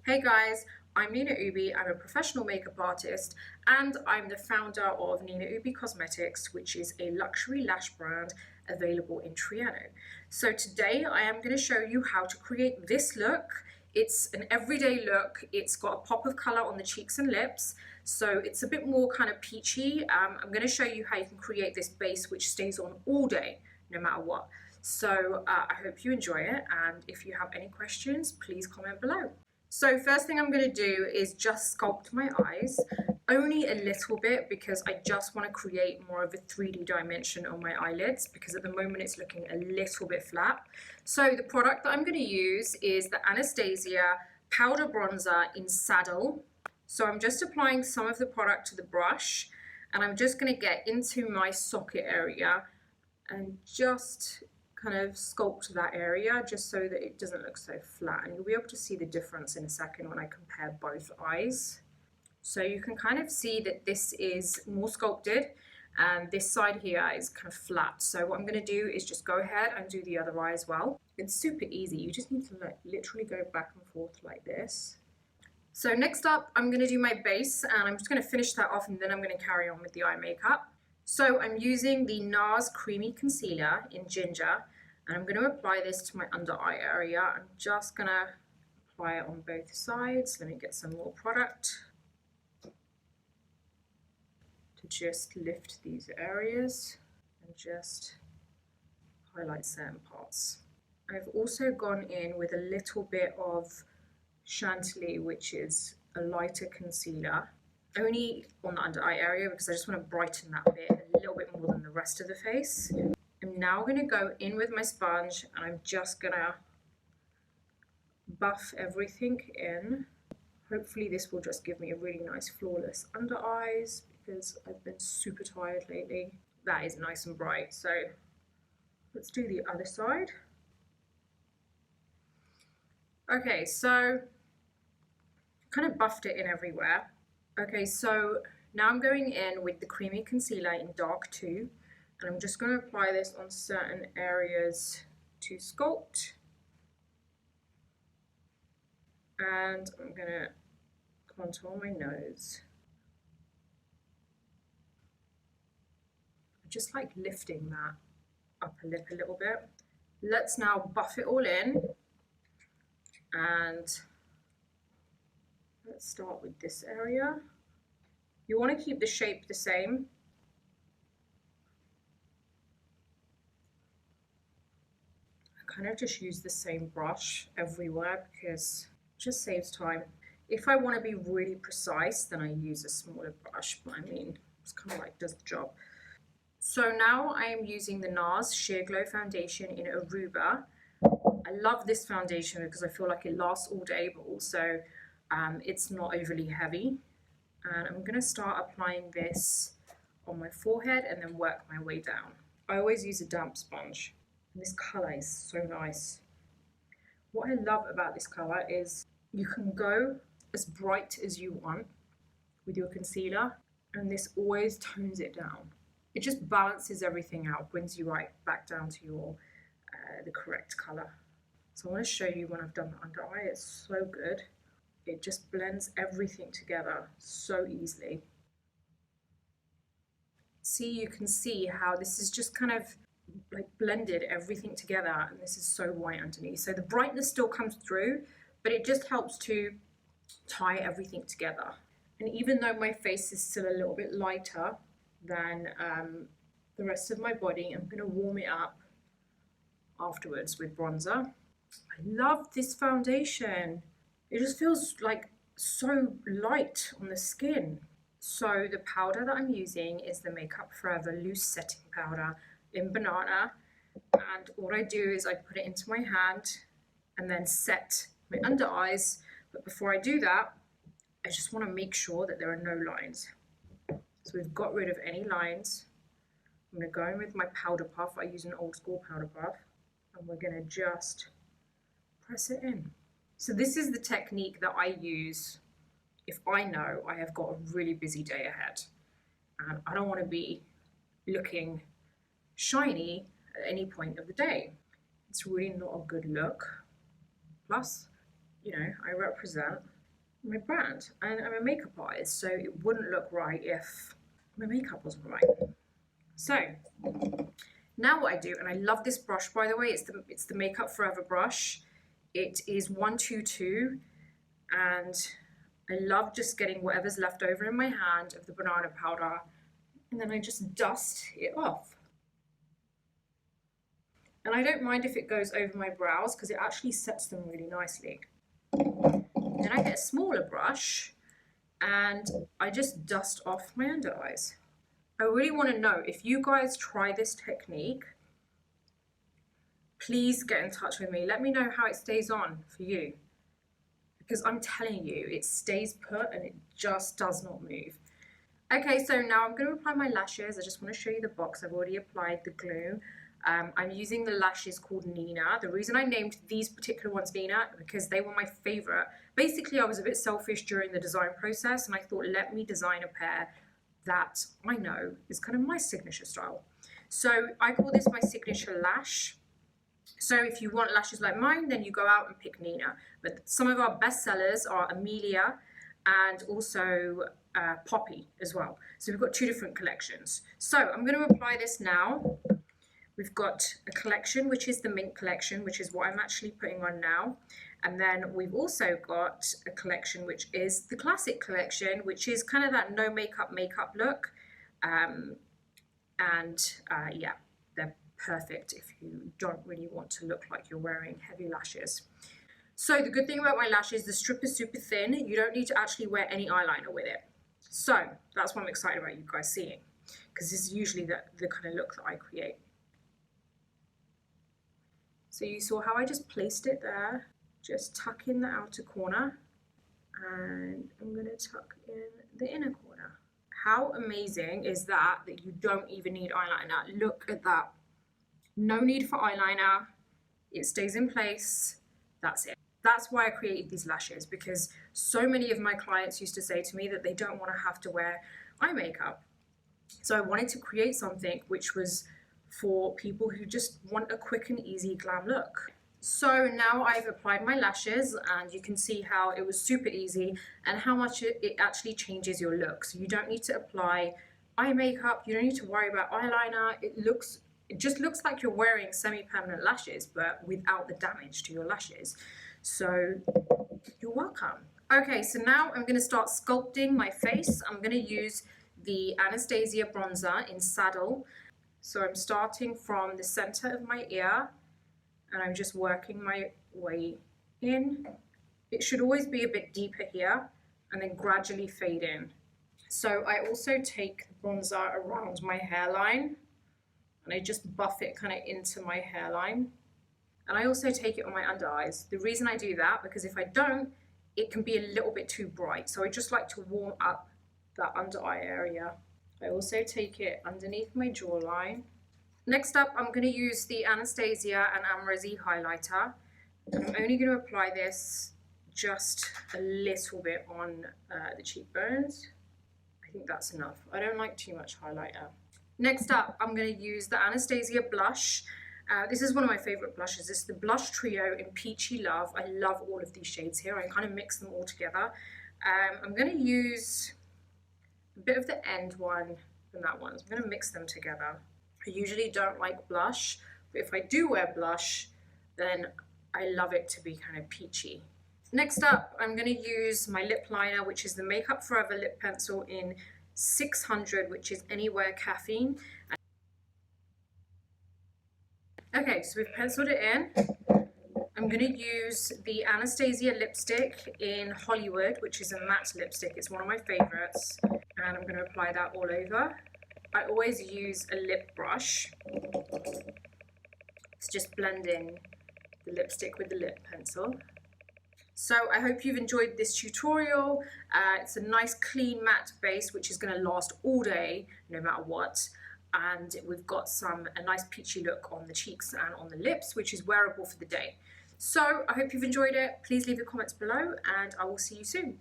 Hey guys, I'm Nina Ubhi. I'm a professional makeup artist and I'm the founder of Nina Ubhi Cosmetics, which is a luxury lash brand available in Tryano. So today I am going to show you how to create this look. It's an everyday look. It's got a pop of color on the cheeks and lips, so it's a bit more kind of peachy. I'm going to show you how you can create this base which stays on all day, no matter what. So I hope you enjoy it, and if you have any questions, please comment below. So first thing I'm going to do is just sculpt my eyes, only a little bit because I just want to create more of a 3D dimension on my eyelids because at the moment it's looking a little bit flat. So the product that I'm going to use is the Anastasia Powder Bronzer in Saddle. So I'm just applying some of the product to the brush and I'm just going to get into my socket area and just kind of sculpt that area just so that it doesn't look so flat, and you'll be able to see the difference in a second when I compare both eyes. So you can kind of see that this is more sculpted and this side here is kind of flat. So what I'm going to do is just go ahead and do the other eye as well. It's super easy. You just need to literally go back and forth like this. So next up I'm going to do my base, and I'm just going to finish that off and then I'm going to carry on with the eye makeup. So I'm using the NARS Creamy Concealer in Ginger, and I'm going to apply this to my under eye area. I'm just going to apply it on both sides. Let me get some more product to just lift these areas and just highlight certain parts. I've also gone in with a little bit of Chantilly, which is a lighter concealer, only on the under eye area because I just want to brighten that bit a little bit more than the rest of the face. I'm now going to go in with my sponge and I'm just going to buff everything in. Hopefully this will just give me a really nice flawless under eyes because I've been super tired lately. That is nice and bright. So let's do the other side. Okay, so kind of buffed it in everywhere. Okay, so now I'm going in with the Creamy Concealer in Dark 2. And I'm just going to apply this on certain areas to sculpt. And I'm going to contour my nose. I just like lifting that upper lip a little bit. Let's now buff it all in. And let's start with this area. You want to keep the shape the same. Kind of just use the same brush everywhere because it just saves time. If I want to be really precise, then I use a smaller brush, but I mean, it's kind of like does the job. So now I am using the NARS Sheer Glow Foundation in Aruba. I love this foundation because I feel like it lasts all day, but also it's not overly heavy. And I'm going to start applying this on my forehead and then work my way down. I always use a damp sponge. This colour is so nice. What I love about this colour is you can go as bright as you want with your concealer, and this always tones it down. It just balances everything out, brings you right back down to your the correct colour. So I want to show you when I've done the under eye. It's so good. It just blends everything together so easily. See, you can see how this is just kind of like blended everything together, and this is so white underneath. So the brightness still comes through, but it just helps to tie everything together. And even though my face is still a little bit lighter than the rest of my body, I'm going to warm it up afterwards with bronzer. I love this foundation. It just feels like so light on the skin. So the powder that I'm using is the Makeup Forever Loose Setting Powder in Banana, and all I do is I put it into my hand and then set my under eyes. But before I do that, I just want to make sure that there are no lines. So we've got rid of any lines. I'm going to go in with my powder puff. I use an old school powder puff, and we're going to just press it in. So this is the technique that I use if I know I have got a really busy day ahead and I don't want to be looking shiny at any point of the day. It's really not a good look. Plus, you know, I represent, my brand, and I'm a makeup artist, so it wouldn't look right if my makeup wasn't right. So now what I do, and I love this brush, by the way, it's the Makeup Forever brush. It is 122, and I love just getting whatever's left over in my hand of the banana powder, and then I just dust it off. And I don't mind if it goes over my brows because it actually sets them really nicely. Then I get a smaller brush and I just dust off my under eyes. I really want to know if you guys try this technique, please get in touch with me. Let me know how it stays on for you, because I'm telling you, it stays put and it just does not move. Okay, so now I'm going to apply my lashes. I just want to show you the box. I've already applied the glue. I'm using the lashes called Nina. The reason I named these particular ones Nina, because they were my favorite. Basically, I was a bit selfish during the design process, and I thought, let me design a pair that I know is kind of my signature style. So I call this my signature lash. So if you want lashes like mine, then you go out and pick Nina. But some of our best sellers are Amelia and also Poppy as well. So we've got two different collections. So I'm going to apply this now. We've got a collection, which is the Mint collection, which is what I'm actually putting on now. And then we've also got a collection, which is the Classic collection, which is kind of that no makeup look. Yeah, they're perfect if you don't really want to look like you're wearing heavy lashes. So the good thing about my lashes, the strip is super thin. You don't need to actually wear any eyeliner with it. So that's what I'm excited about you guys seeing, because this is usually the kind of look that I create. So you saw how I just placed it there, just tuck in the outer corner, and I'm going to tuck in the inner corner. How amazing is that you don't even need eyeliner? Look at that. No need for eyeliner. It stays in place. That's it. That's why I created these lashes, because so many of my clients used to say to me that they don't want to have to wear eye makeup. So I wanted to create something which was for people who just want a quick and easy glam look. So now I've applied my lashes, and you can see how it was super easy and how much it actually changes your look. So you don't need to apply eye makeup, you don't need to worry about eyeliner. It just looks like you're wearing semi-permanent lashes, but without the damage to your lashes. So you're welcome. Okay, so now I'm going to start sculpting my face. I'm going to use the Anastasia bronzer in Saddle. So I'm starting from the center of my ear, and I'm just working my way in. It should always be a bit deeper here, and then gradually fade in. So I also take the bronzer around my hairline, and I just buff it kind of into my hairline. And I also take it on my under eyes. The reason I do that, because if I don't, it can be a little bit too bright. So I just like to warm up that under eye area. I also take it underneath my jawline. Next up, I'm going to use the Anastasia and Amrezy highlighter. And I'm only going to apply this just a little bit on the cheekbones. I think that's enough. I don't like too much highlighter. Next up, I'm going to use the Anastasia blush. This is one of my favorite blushes. It's the Blush Trio in Peachy Love. I love all of these shades here. I kind of mix them all together. I'm going to use a bit of the end one and that one. So I'm going to mix them together. I usually don't like blush, but if I do wear blush, then I love it to be kind of peachy. Next up, I'm going to use my lip liner, which is the Makeup Forever lip pencil in 600, which is Anywhere Caffeine. Okay, so we've penciled it in. I'm going to use the Anastasia lipstick in Hollywood, which is a matte lipstick. It's one of my favorites. And I'm going to apply that all over. I always use a lip brush. It's just blending the lipstick with the lip pencil. So I hope you've enjoyed this tutorial. It's a nice clean matte base, which is going to last all day, no matter what. And we've got a nice peachy look on the cheeks and on the lips, which is wearable for the day. So I hope you've enjoyed it. Please leave your comments below, and I will see you soon.